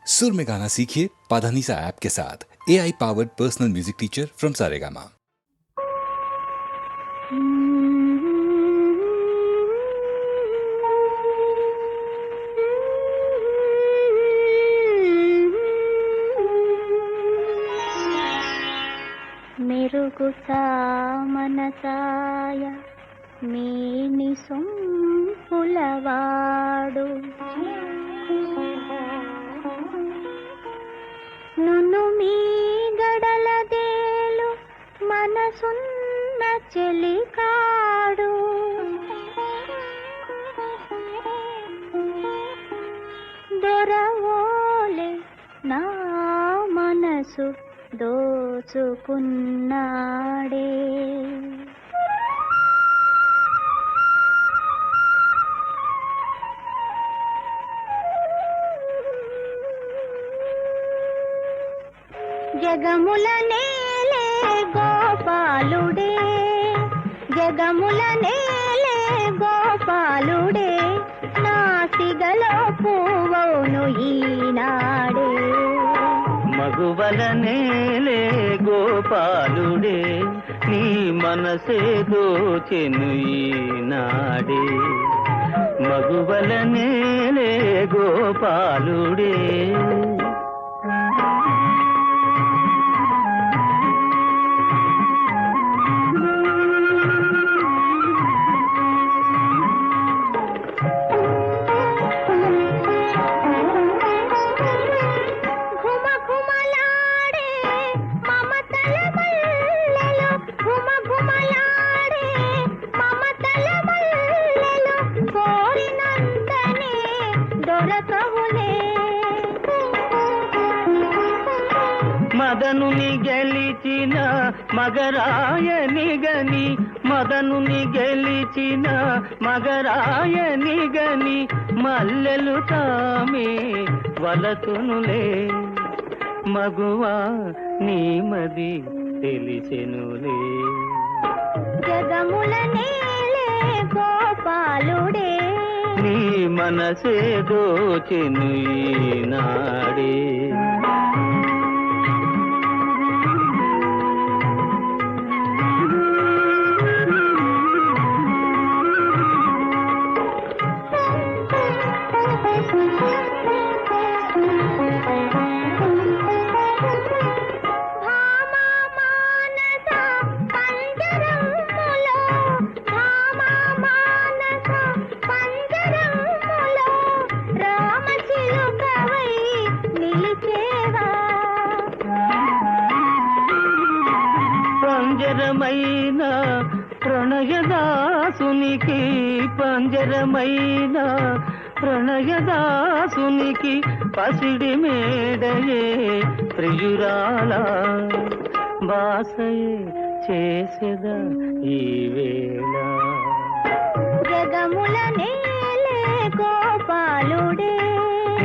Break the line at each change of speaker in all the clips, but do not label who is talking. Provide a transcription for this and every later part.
सुर में गाना सीखिए पाधानीसा ऐप के साथ। AI powered personal music teacher from Saregama.
మెరుగు మనసాయ మేని సొంపులవాడు నును మీ గడలదేలు మనసున్న చెలికాడు దొరవోలే నా మనసు దోచుకున్నాడే. జగముల నేలే గోపాలుడే, జగముల నేలే గోపాలుడే, నాసిగలో పువ్వును ఈనాడే.
మగువల నేలే గోపాలుడే, నీ మనసే దోచెను ఈనాడే. మగువల నేలే గోపాలుడే. మదనుని గెలిచిన మగరాయని గని, మదనుని గెలిచిన మగరాయని గని, మల్లెలు తామే వలతునులే. మగువా నీ మది తెలిసెనులే.
జగముల నేలే గోపాలుడే,
నీ మనసే దోచెను ఈనాడే. పంజరమైన ప్రణయదాసునికి, పంజరమైన ప్రణయదాసునికి, పసిడి మేడయే ప్రియురాల బాసయే చేసెద ఈ వేళ.
జగముల నేలే గోపాలుడే,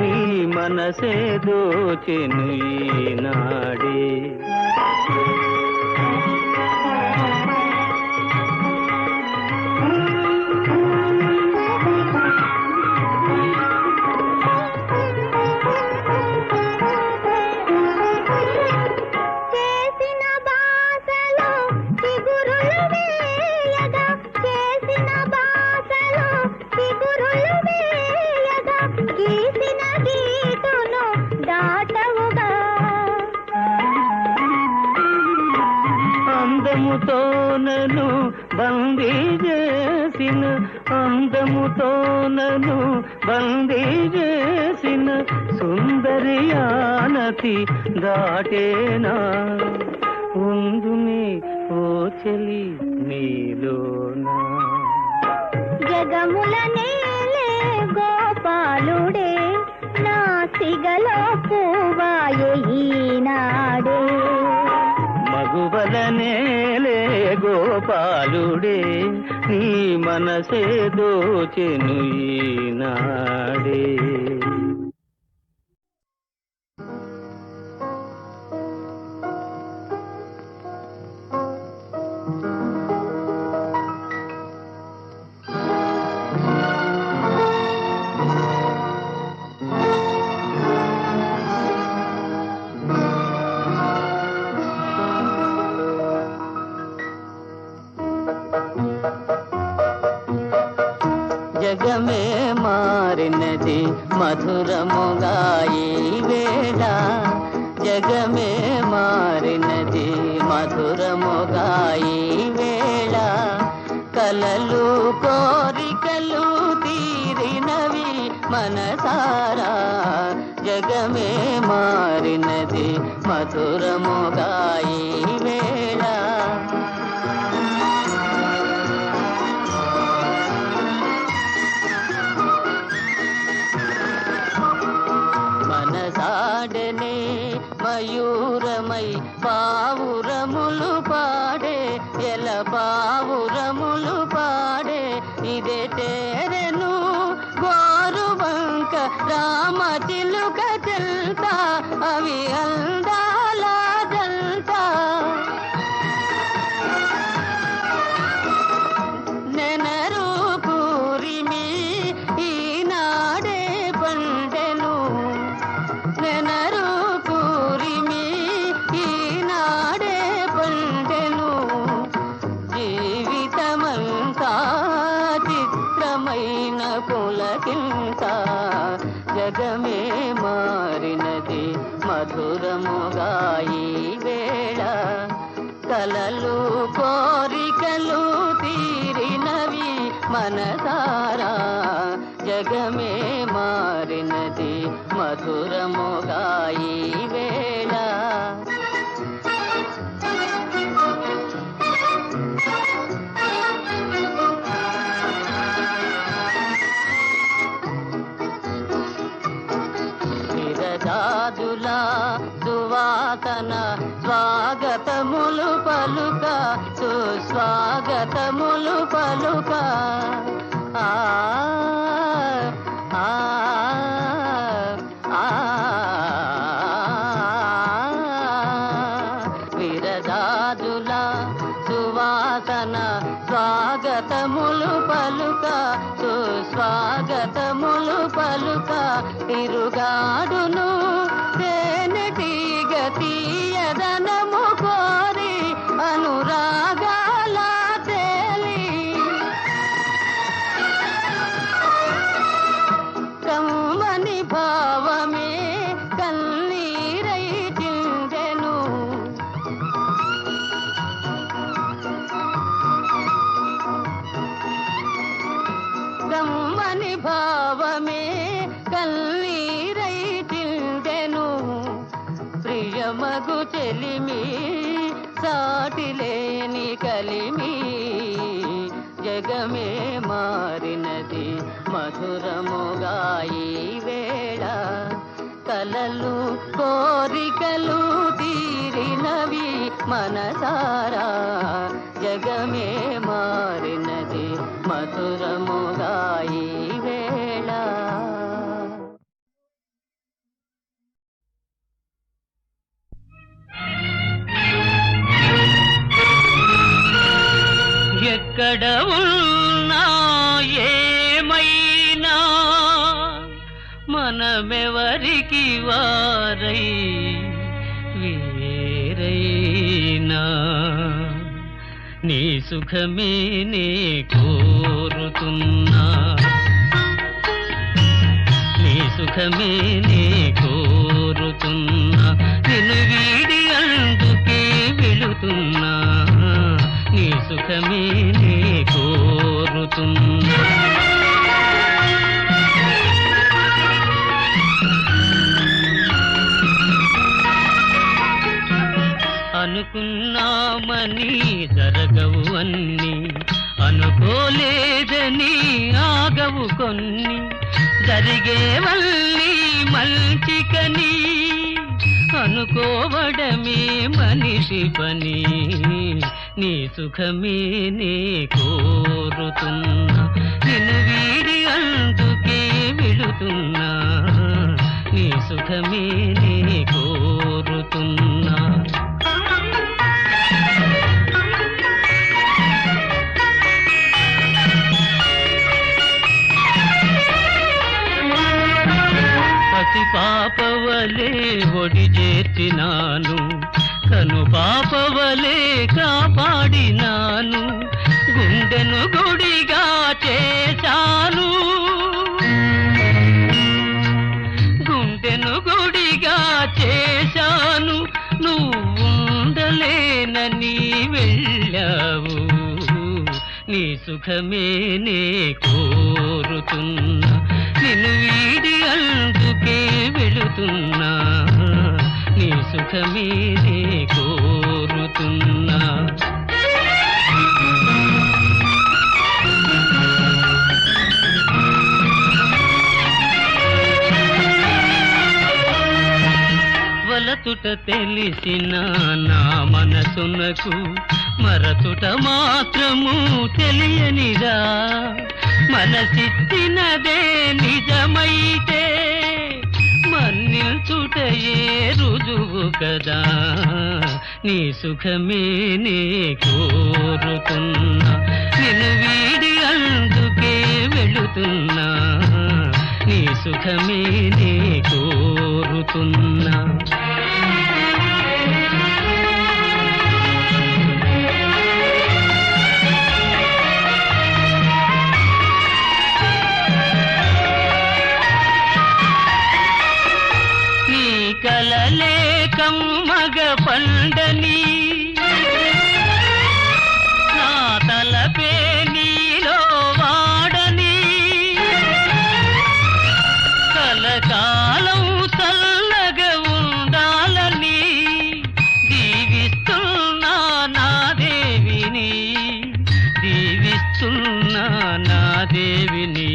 నీ మనసే దోచెను ఈనాడే. అందముతోనను బందీ చేసిన, అందముతోనను బందీ చేసిన సుందరియానతి దాటేనా. ఉందునే ఓ చెలి నీలోనా.
జగముల నేలే గోపాలుడే, నాసిగలో పువ్వాయే ఈనాడే.
మగువల నేలే గోపాలుడే, నీ మనసే దోచెను ఈనాడే. మారినది మధురముగా ఈ వేళ జగమే మారినది మధురముగా ఈ వేళ కలలు కోరికలు తీరినవి మనసారా జగమే మారినది మధురముగా ఈ వేళ మనసాడనే మయూరమై పావురములు పాడే ఎల పావురములు పాడే ఇదే తేరెను గోరువంక రామ చిలుక చెల్తా అవి అందాల జల్తా నెనరు కూరిమి ఈనాడే పండెను నెనరు కూరిమి ఈనాడే పండెను జీవితమంతా చిత్రమైన పులకింత జగమే మారినది మధురముగా ఈ వేళ కలలు కోరికలు తీరినవి మనసారా జగమే మారినది మధురముగా ఈ వేళ విరజాజుల సువాసన స్వాగతములు పలుక సుస్వాగతములు పలుక ఆ ఆ ఆ విరజాజుల సువాసన స్వాగతములు పలుక సుస్వాగతములు పలుక తిరుగాడును తేనెటీగ తీయదనము కోరి అనురాగాల తేలి కమ్మని భావమే కన్నీరై చిందెను కమ్మని భావమే కన్నీరై చిందెను ప్రియమగు చెలిమి సాటిలేని కలిమి జగమే మారినది మధురముగా ఈ వేళ కలలు కోరికలు తీరినవి మనసారా జగమే మారినది మధురముగా ఈ వేళ ఎక్కడ ఉన్నా ఏమైనా మనమెవరికి వారై వేరైనా నీ సుఖమే నే కోరుతున్నా నీ సుఖమే నే కోరుతున్నా నిన్ను వీడి అందుకే వెళుతున్నా నీ సుఖమే నే కోరుతున్నా అనుకున్నామని జరగవు అన్ని అనుకోలేదని ఆగవు కొన్ని జరిగేవల్లి మంచికని అనుకోవడమే మనిషి పని నీ సుఖమే నే కోరుతున్నా నిన్ను వీడి అందుకే వెళుతున్నా నీ సుఖమే నే కోరుతున్నా పసి పాపవలే ఒడి చేర్చినాను కను పాపవలే కాపాడినాను గుండెను గుడిగా చేశాను నిన్ను గుడిగా చేశాను, నువ్వుండలేనని వెళ్ళావు. నీ సుఖమే నే కోరుతున్నా, నిన్ను వీడి అందుకే వెళుతున్నా. నీ సుఖమే నే కోరుతున్నా. వలతుట తెలిసిన నా మనసునకు మరతుట మాత్రము తెలియనిదా. మనసిచ్చినదే నిజమైతే మన్నిల్చుటయే రుజువు కదా. నీ సుఖమే నే కోరుతున్నా, నిన్ను వీడి అందుకే వెళుతున్నా. నీ సుఖమే నే కోరుతున్నా. నీ కలలే కమ్మగ పండని, నా తలపే నీలో వాడని. కలకాలం చల్లగా ఉండాలని దీవిస్తున్నా నా దేవిని, దీవిస్తున్నా నా దేవిని.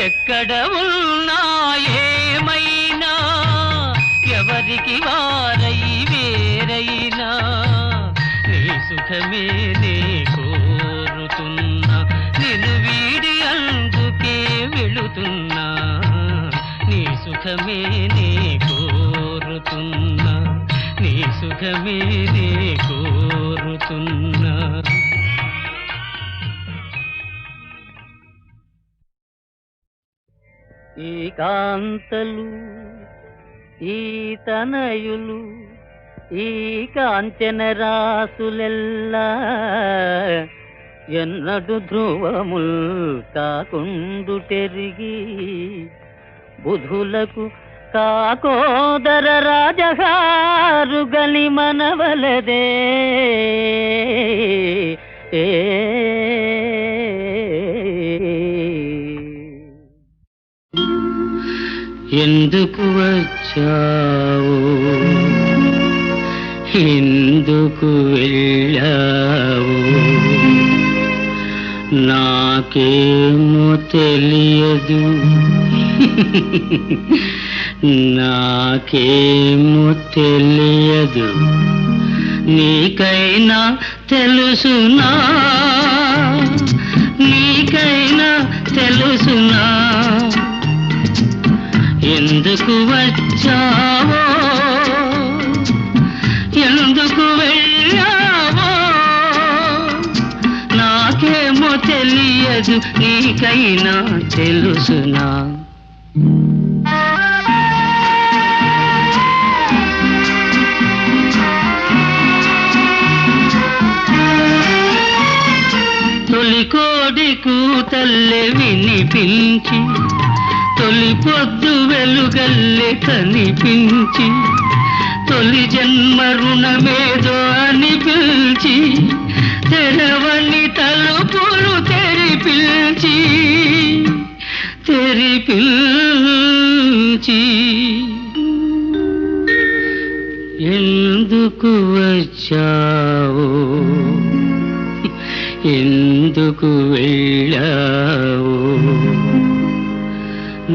ఎక్కడ ఉన్నా ఏమైనా ఎవరికి వారై వేరైనా నీ సుఖమే నే కోరుతున్నా, నిన్ను వీడి అందుకే వెళుతున్నా. నీ సుఖమే నే కోరుతున్నా, నీ సుఖమే నే కోరుతున్నా. ఈ కాంతలు, ఈ తనయులు, ఈ కాంచన రాసులెల్లా ఎన్నడు ధ్రువముల్ కాకుండుటెరిగి బుధులకు కాకోదర రాజహారు గలి మనవలదే. ఎందుకు వచ్చావు, ఎందుకు వెళ్ళావు, నాకేమో తెలియదు, నాకేమో తెలియదు. నీకైనా తెలుసునా, నీకైనా తెలుసునా ఎందుకు వచ్చావో, ఎందుకు వెళ్ళావో. నాకేమో తెలియదు, నీకైనా తెలుసునా. తొలి కోడి కూతల్లె వినిపించి, తొలి పొద్దు వెలుగల్లె కనిపించి, తొలి జన్మ రుణమేదో అని పిలిచి, తెరవని తలుపులు తెరిపిల్చి, తెరిపిల్చి. ఎందుకు వచ్చావు, ఎందుకు వెళ్ళావు.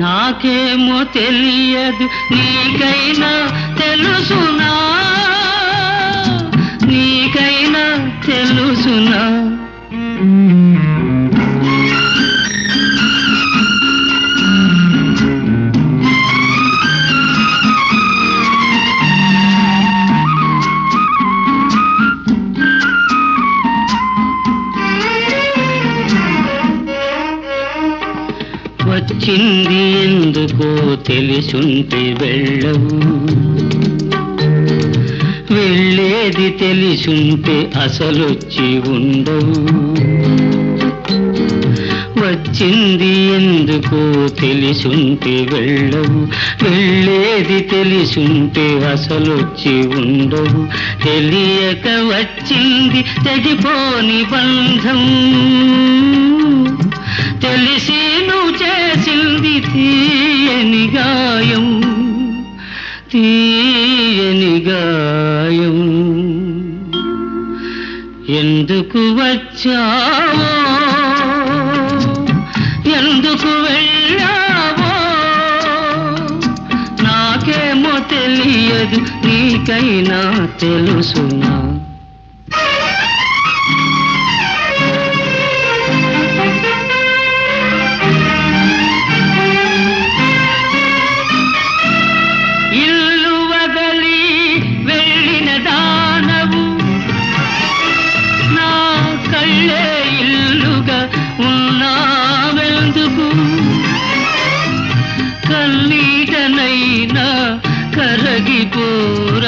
నాకేమో తెలియదు, నీకైనా తెలుసునా, నీకైనా తెలుసునా. వచ్చింది ఎందుకో తెలిసుంటే వెళ్ళవు, వెళ్ళేది తెలిసుంటే అసలొచ్చి ఉండవు. వచ్చింది ఎందుకో తెలిసుంటే వెళ్ళవు, వెళ్ళేది తెలిసుంటే అసలొచ్చి ఉండవు. తెలియక వచ్చింది తెగిపోని బంధం, తెలిసి నువ్వు చేసింది తీయని గాయం, తీయని గాయం. ఎందుకు వచ్చావో, ఎందుకు వెళ్ళావో, నాకేమో తెలియదు, నీకైనా తెలుసునా? ఇల్లు వదలి వెళ్ళిన దానవు, నా కళ్ళే ఇల్లుగా ఉన్నావెందుకు? కన్నీటనైనా కరగిపోరాదా,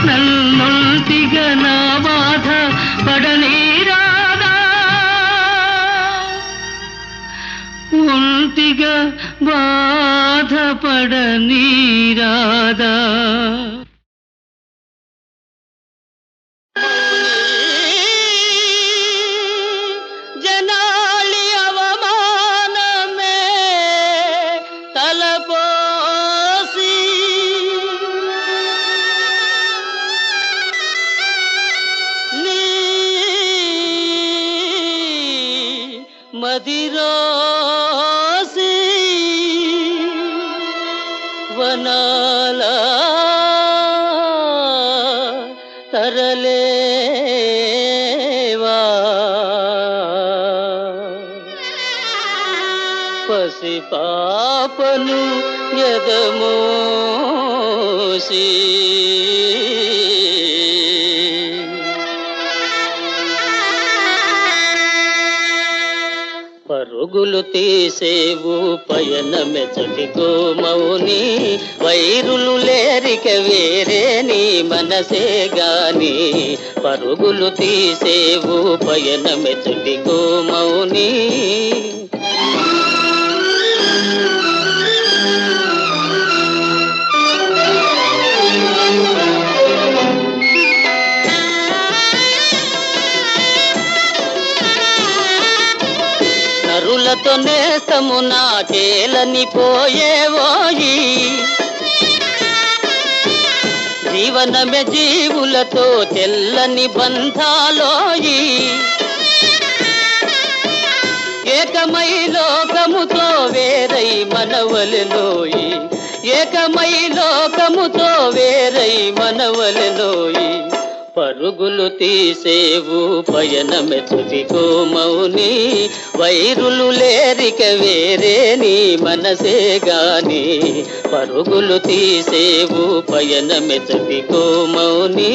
నన్నొంటిగా నా బాధ పడనీరాదా, ఒంటిగా బాధపడనీరాదా?
జనాలి అవమానమే తలపోసి, నీ మదిరోసి వనాల తరలేవా, పసి పాపను ఎదమోసి, పరుగులు తీసేవు పయనమెచటికో మౌని, వైరులు లేరిక వేరే నీ మనసే గాని. పరుగులు తీసేవు పయనమెచటికో మౌని, నరులతో నేస్తము నాటేలని పోయేవోయి, జీవనమే జీవులతో తెల్లని బంధాలోయి. ఏకమై లోకముతో వేరై మనవలెలోయి, ఏకమై లోకముతో వేరై మనవలెలోయి. పరుగులు తీసేవు పయనమెతుటికో మౌని, వైరులు లేరిక వేరే నీ మనసే గాని. పరుగులు తీసేవు పయనమెతుటికో మౌని.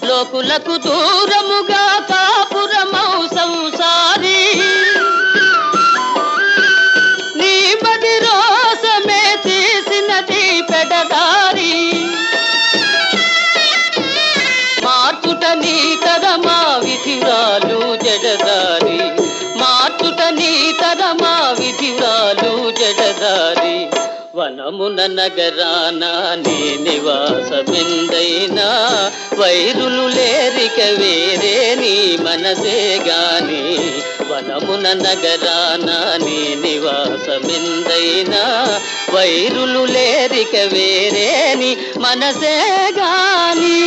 లోకులకు దూరముగా కాపురమౌ సంసారి, నీ మది రోసమే తీసినది పెడదారి. మార్చుట నీ తరమా విధిరాలు జడదారి, మార్చుట నీ తరమా విధిరాలు జడదారి. వనమున నగరాన నీ నివాసమెందైనా, వైరులు లేరిక వేరే నీ మనసే గాని. వనమున నగరాన నీ నివాసమెందైనా, వైరులు లేరిక వేరే నీ మనసే గాని.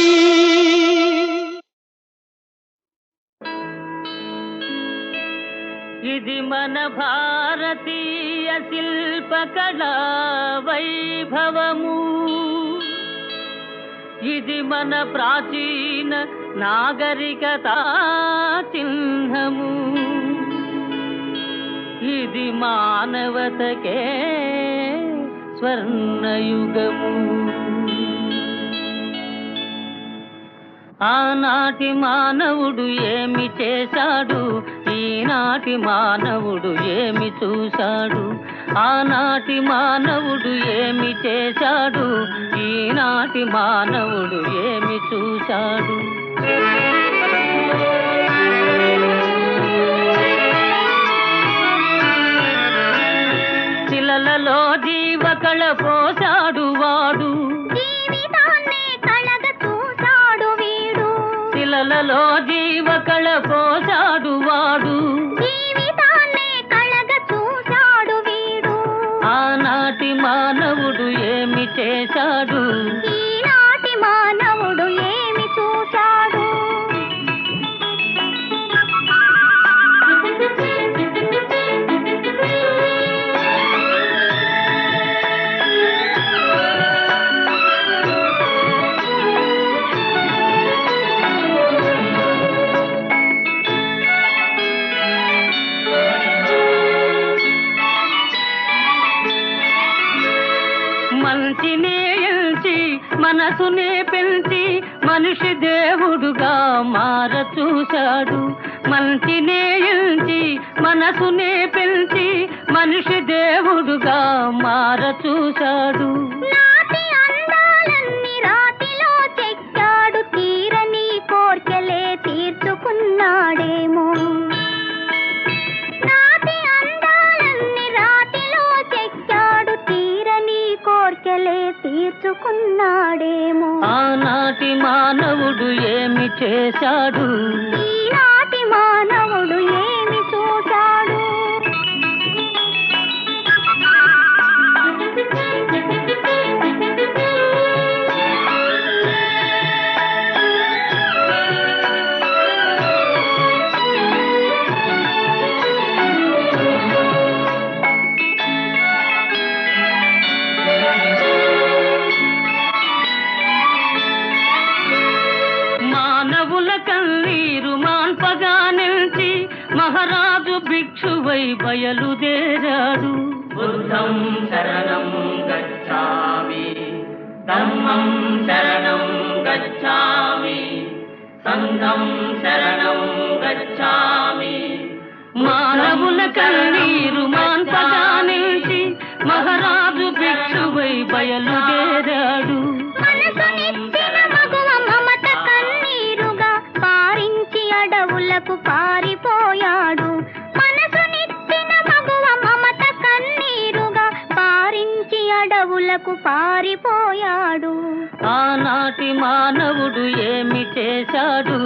ఇది మన భారతీయ శిల్పకళా వైభవము, ఇది మన ప్రాచీన నాగరికతా చిహ్నము, ఇది మానవతకే స్వర్ణయుగము. ఆనాటి మానవుడు ఏమి చేశాడు, ఈనాటి మానవుడు ఏమి చూశాడు. ఆనాటి మానవుడు ఏమి చేశాడు, ఈనాటి మానవుడు ఏమి చూశాడు. శిలలలో జీవకళ పోశాడు వాడు,
జీవితాన్నే కళగ చూశాడు వీడు.
శిలలలో జీవకళ పోశాడు వాడు,
జీవితాన్నే కళగ చూశాడు వీడు.
ఆనాటి మానవుడు ఏమి చేశాడు,
ఈనాటి మానవుడు ఏమి చూశాడు.
మంచినే ఎంచి మనసునే పెంచి మనిషి దేవుడుగా మార చూశాడు. మంచినే ఎంచి మనసునే పెంచి మనిషి దేవుడుగా మార చూశాడు.
నాటి అందాలన్నీ రాతిలో చెక్కాడు, తీరని కోర్కెలే తీర్చుకున్నాడేమో. నాటి అందాలన్నీ రాతిలో చెక్కాడు, తీరని కోర్కెలే తీర్చుకున్నాడేమో.
ఆనాటి మానవుడు ఏమి చేశాడు,
ఈనాటి మానవుడు ఏమి చూశాడు.
మానవుల కన్నీరు మాన్పగా నిలిచి మహారాజు భిక్షువై బయలుదేరాడు. బుద్ధం శరణం గచ్ఛామి, ధమ్మం శరణం గచ్ఛామి, సంఘం శరణం గచ్ఛామి. మానవుల కన్నీరు మాన్పగా నిలిచి మహారాజు భిక్షువై బయలుదేరాడు.
మనసునిచ్చిన మగువ మమత కన్నీరుగా పారించి అడవులకు పారిపోయాడు. మనసునిచ్చిన మగువ మమత కన్నీరుగా పారించి అడవులకు పారిపోయాడు.
ఆనాటి మానవుడు ఏమి చేశాడు,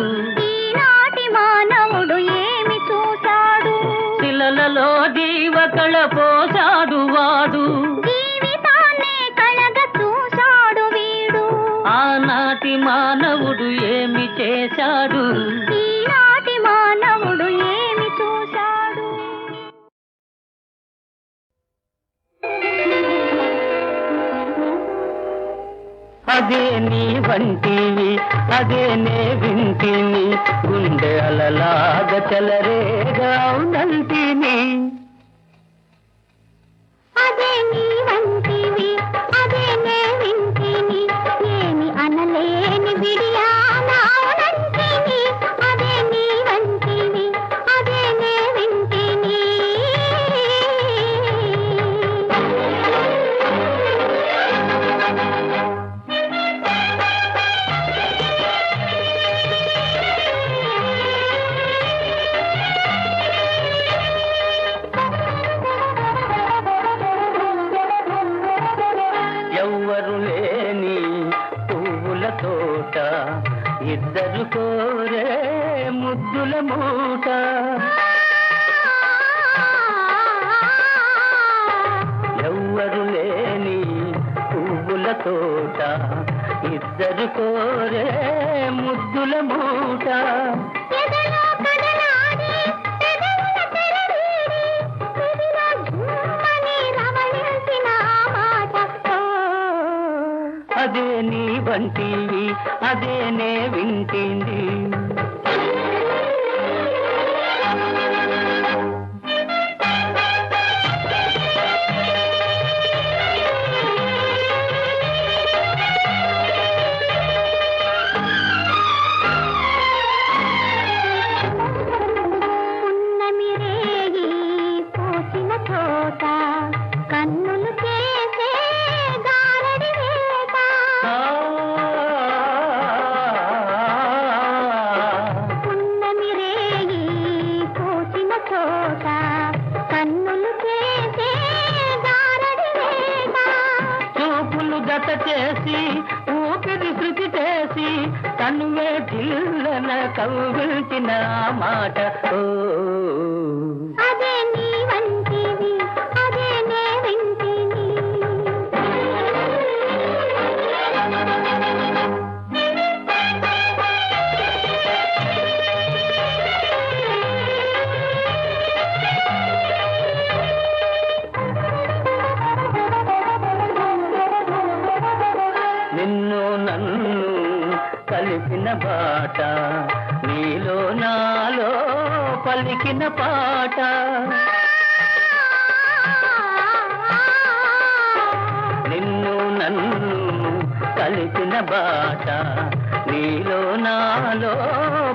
ఈనాటి మానవుడు ఏమి చూశాడు.
శిలలలో జీవకళ పోశాడు వాడు,
జీవితాన్నే కళగ చూశాడు వీడు.
ఆనాటి మానవుడు ఏమి చేశాడు.
ఈనాటి మానవుడు ఏమి చూశాడు.
అదే నీ వంటివి అదే నే వింటిని, గుండె అలలాగ చెలరేగా నంటిని.
అదే నీ వంటివి అదే నే వింటిని, ఏమి అనలేని బిడియానంటిని. అదే నీ వంటివి అదే నే వింటిని.
ఎవ్వరు లేని పువ్వుల తోట, ఇద్దరు కోరే ముద్దుల మూట. ఎవ్వరు లేని పువ్వుల తోట, ఇద్దరు కోరే ముద్దుల మూట.
ఎదలో కదలాడి పెదవుల తెరవీడి, చెవిలో ఝుమ్మని రవళించిన మాట.
అదే నీ వంటివి అదే నే వింటింది. తనువే జిల్లన కవ్విల్చిన ఆ మాట ఓ
అదే నీ వంటివి అదే నే వింటిని
నిన్ను నన్ను కలిపిన బాట నీలో నాలో పలికిన పాట నిన్ను నన్ను కలిపిన బాట నీలో నాలో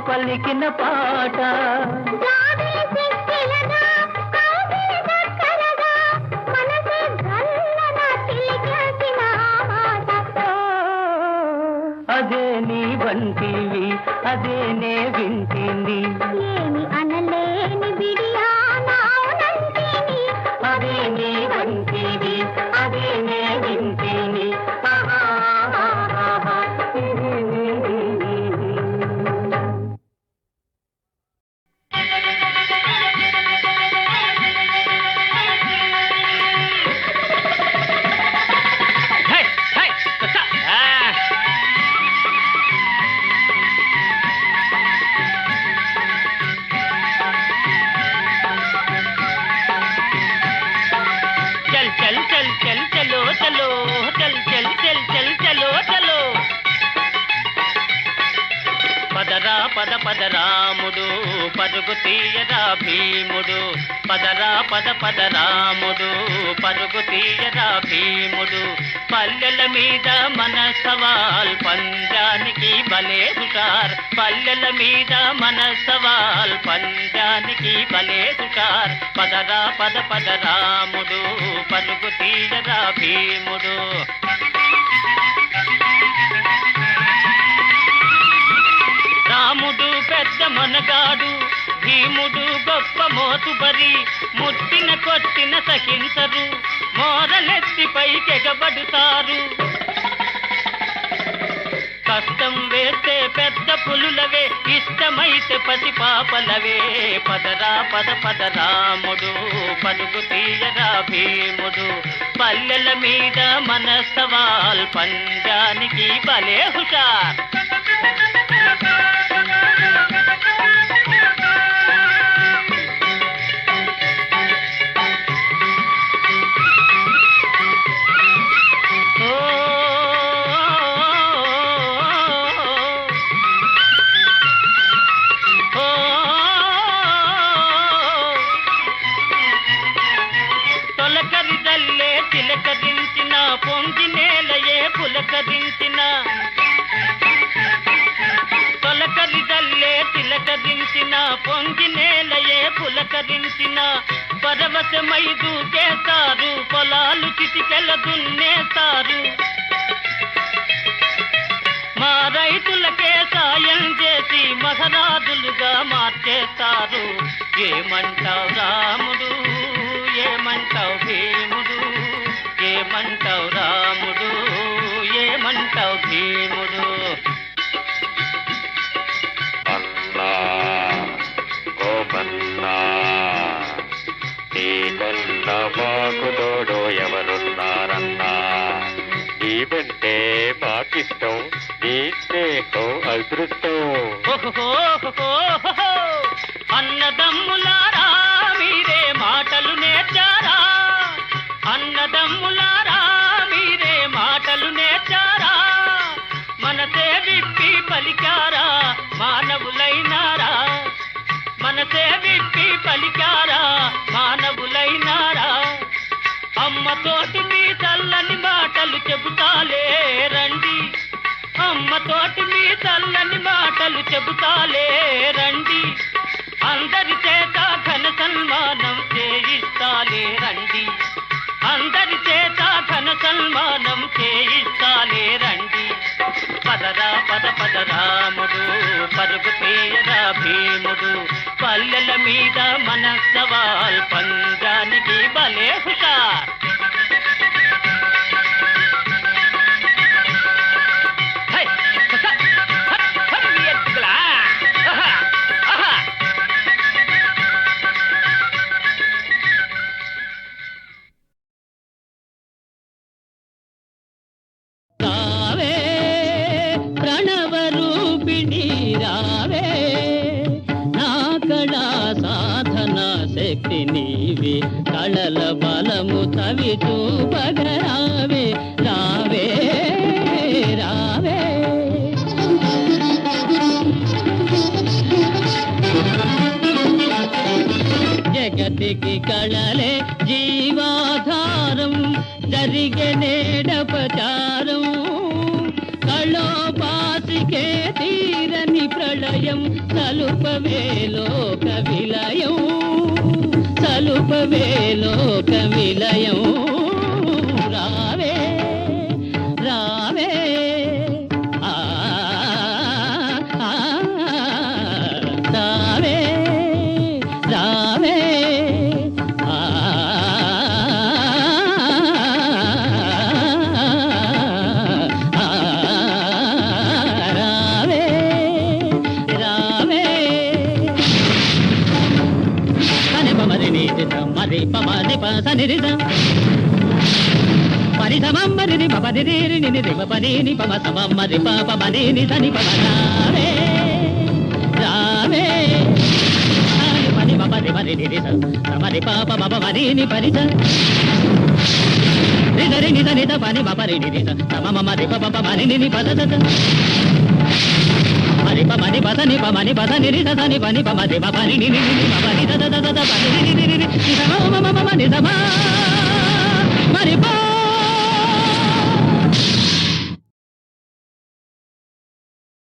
పలికిన పాట
జాబిలి సిక్కిలగా కౌగిలి దక్కరగా మనసే గల్లన తిలికేసిన మాట
అదే నీ వంటివి అదే నే వింటిని
ఏమి అనలేని బిడియా నానంటిని
అదే నీ వంటివి అదే నే వింటిని చల్ చల్ చల్ చల్ చలో చలో చల్ చల్ చల్ చల్ చలో చలో పదరా పద పద రాముడు పరుగు తీయరా భీముడు పదరా పద పద రాముడు పరుగు తీయరా భీముడు పల్లెల మీద మన సవాల్ పంజానికి భలే హుషార్ పల్లెల మీద మన సవాల్ పంజానికి భలే హుషార్ పదరా పద పద రాముడు పరుగు తీయరా భీముడు రాముడు పెద్ద మనగాడు భీముడు గొప్ప మోతుబరి ముట్టిన కొట్టిన సహించరు మోరలెత్తి పైకెగబడుతారు కష్టం వేస్తే పెద్ద పులులవే ఇష్టమైతే పసి పాపలవే పదరా పద పద రాముడు పరుగు తీయరా భీముడు పల్లెల మీద మన సవాల్ పంజానికి భలే హుషార్ తొలకరిదల్లే తిలకరించిన పొంగి నేలయే పులకరించిన తొలకరిదల్లే తిలకరించిన పొంగి నేలయే పులకరించిన పరవశమై దూకేస్తారు పొలాలు చిటికెల దున్నేస్తారు మా రైతులకే సాయం చేసి మహారాజులుగా మార్చేస్తారు ఏమంటావు రాముడు ఏమంటావు భీముడు ఏమంటావు రాముడు ఏమంటావు భీముడు
అన్నా గోపన్నా నీకన్నా మాకు తోడు ఎవరున్నారన్నా నీ వెంటే మాకిష్టం నీ స్నేహం అదృష్టం
ఓహోహోహోహో. అన్నదమ్ములారా మీరే మాటలు నేర్చారా అన్నదమ్ములారా మీరే మాటలు నేర్చారా మనసే విప్పి పలికారా మానవులైనారా మనసే విప్పి పలికారా మానవులైనారా అమ్మతోటి మీ చల్లని మాటలు చెబుతాలే రండి అమ్మతోటి మీ చల్లని మాటలు చెబుతాలే రండి అందరి చేత ఘన సన్మానం చేయిస్తాలే రండి అందరి చేత ఘన సన్మానం చేయిస్తాలే రండి పదరా పద పద రాముడు పరుగు తీయరా భీముడు పల్లెల మీద మన సవాల్ పంజానికి భలే హుషార్ హై, హస, హట్.
నీవే కళల బలము తవి చూపగరావే రావే రావే జగతికి కళలే జీవాధారం జరిగే నేడపచారం కళోపాసికే తీరని ప్రళయం సలుపవే లోక విలయం సలుపవే లోక విలయం రావే రావే ఆ ఆ, రావే రావే ఆ రావే రావే సని పమరి నీతి మరి పమరి పసని మరి సమరి పపరి ని పని ని పమ సమరి పమరి ని సని పమ రావే రావే పని పపరి మరి ని సమరి పాప పమ మరి ని పరి రి ని ని పని పపరి ని సమ మరి పప మరి ని పద మరి పమని పదని పమని పదని రి సని పని పమరి పని ని ని పని ద ద ద ద పని ని ని ని సమ మమ మమ ని సమ